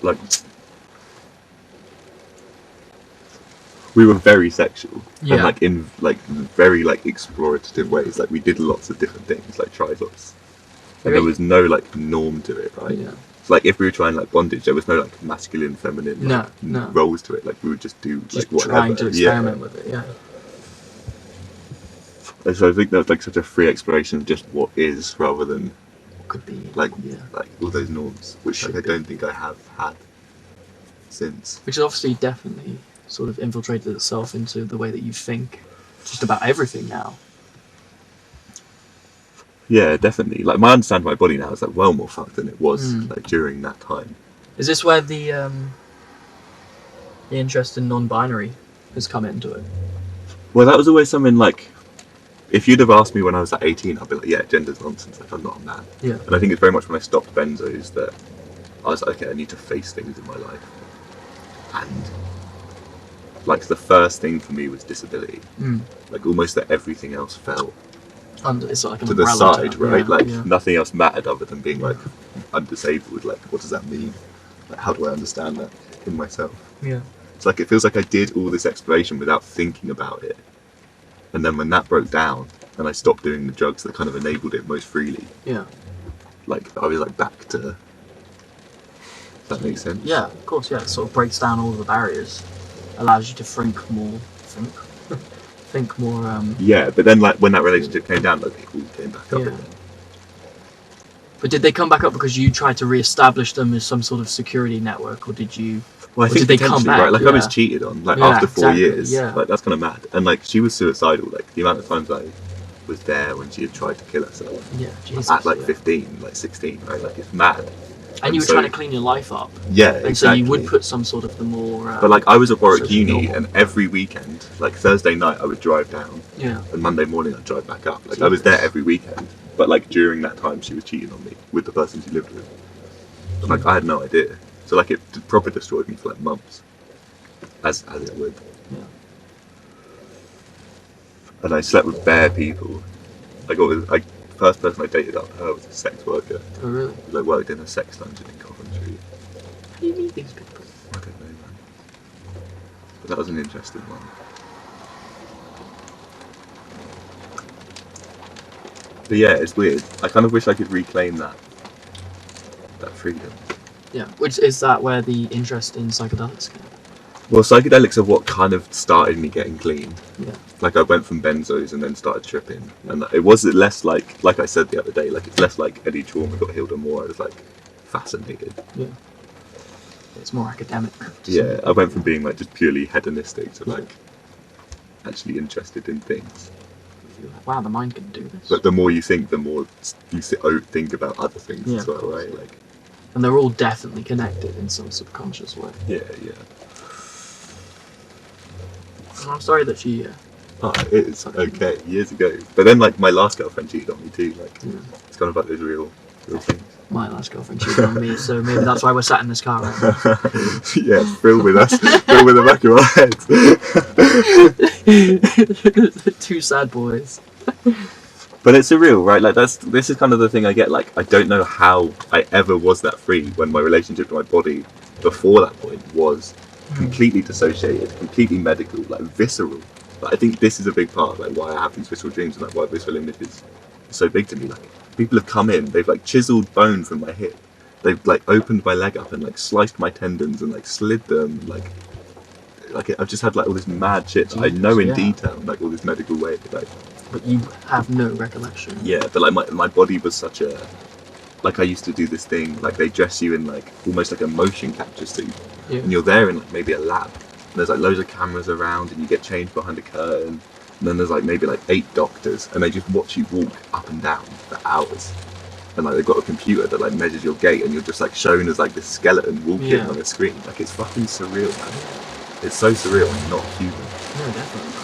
like we were very sexual Yeah. and like in like very like explorative ways. Like we did lots of different things, like tried lots, and there was no like norm to it, right? Yeah. So, like if we were trying like bondage, there was no like masculine, feminine like, No. roles to it. Like we would just do Just like whatever. trying to experiment with it. Yeah. And so I think that's like such a free exploration of just what is, rather than Could be. like Yeah. like all those norms, which like, I don't think I have had since. Which has obviously definitely sort of infiltrated itself into the way that you think just about everything now. Yeah, definitely. Like my understanding of my body now is like well more fucked than it was like during that time. Is this where the interest in non-binary has come into it? Well, that was always something like, if you'd have asked me when I was like 18, I'd be like, yeah, gender's nonsense. Like I'm not a man. Yeah. And I think it's very much when I stopped benzos that I was like, okay, I need to face things in my life. And like the first thing for me was disability. Like almost that everything else fell It's like an to the umbrella side, term. right? Yeah, Like yeah. nothing else mattered other than being like, I'm disabled. Like what does that mean? Like how do I understand that in myself? Yeah. It's like it feels like I did all this exploration without thinking about it. And then when that broke down and I stopped doing the drugs that kind of enabled it most freely, Yeah. like I was like back to, if that makes sense? Yeah, of course, yeah. It sort of breaks down all the barriers, allows you to think more. Yeah, but then like when that relationship came down, like it all came back up Yeah. again. But did they come back up because you tried to re-establish them as some sort of security network, or did you? Well, I Or think did they come potentially, back? right? Like I was Yeah. cheated on, like Yeah, after 4 exactly, years. yeah. Like that's kind of mad. And like she was suicidal. Like the amount of times I was there when she had tried to kill herself Yeah, Jesus. at like yeah. 15, like 16, right? Like it's mad. And you were so- trying to clean your life up, Yeah, and exactly. so you would put some sort of the more. But like I was at Warwick socially Uni, normal. and every weekend, like Thursday night, I would drive down, Yeah. and Monday morning I'd drive back up. Like I was there every weekend. But like during that time, she was cheating on me with the person she lived with. And like I had no idea. So like it proper destroyed me for like months, as it would. Yeah. And I slept with bare people. Like first person I dated up her was a sex worker. Oh really? Like worked in a sex dungeon in Coventry. How do you meet these people? I don't know, man. But that was an interesting one. But yeah, it's weird. I kind of wish I could reclaim that freedom. Yeah. Which is that where the interest in psychedelics came? Well, psychedelics are what kind of started me getting clean. Yeah. Like I went from benzos and then started tripping, and it was less like I said the other day, like it's less like Eddie Trauma got healed and more I was like fascinated. Yeah. It's more academic. Yeah, I went from being like just purely hedonistic to like actually interested in things. You're like, wow, the mind can do this. But the more you think, the more you think about other things Yeah, as well, of course, right? yeah. Like, And they're all definitely connected in some subconscious way. yeah. I'm sorry that she. Oh, it's okay. Years ago, but then like my last girlfriend cheated on me too. Like, Yeah. it's kind of like those real things. My last girlfriend cheated on me, so maybe that's why we're sat in this car right now. Yeah, thrill with us, thrill with the back of our heads. Two sad boys. But it's surreal, right? Like this is kind of the thing I get. Like I don't know how I ever was that free when my relationship to my body before that point was completely dissociated, completely medical, like visceral. Like, I think this is a big part of like why I have these visceral dreams and like why visceral images are so big to me. Like people have come in, they've like chiseled bone from my hip, they've like opened my leg up and like sliced my tendons and like slid them, like I've just had like all this mad shit that I know in Yeah. detail, like all this medical way, like. But you have no recollection. Yeah, but like my body was such a, like I used to do this thing, like they dress you in like almost like a motion capture suit, Yeah. and you're there in like maybe a lab, and there's like loads of cameras around, and you get changed behind a curtain, and then there's like maybe like 8 doctors, and they just watch you walk up and down for hours, and like they've got a computer that like measures your gait, and you're just like shown as like this skeleton walking Yeah. on a screen. Like it's fucking surreal, man. It's so surreal and not human. No, definitely.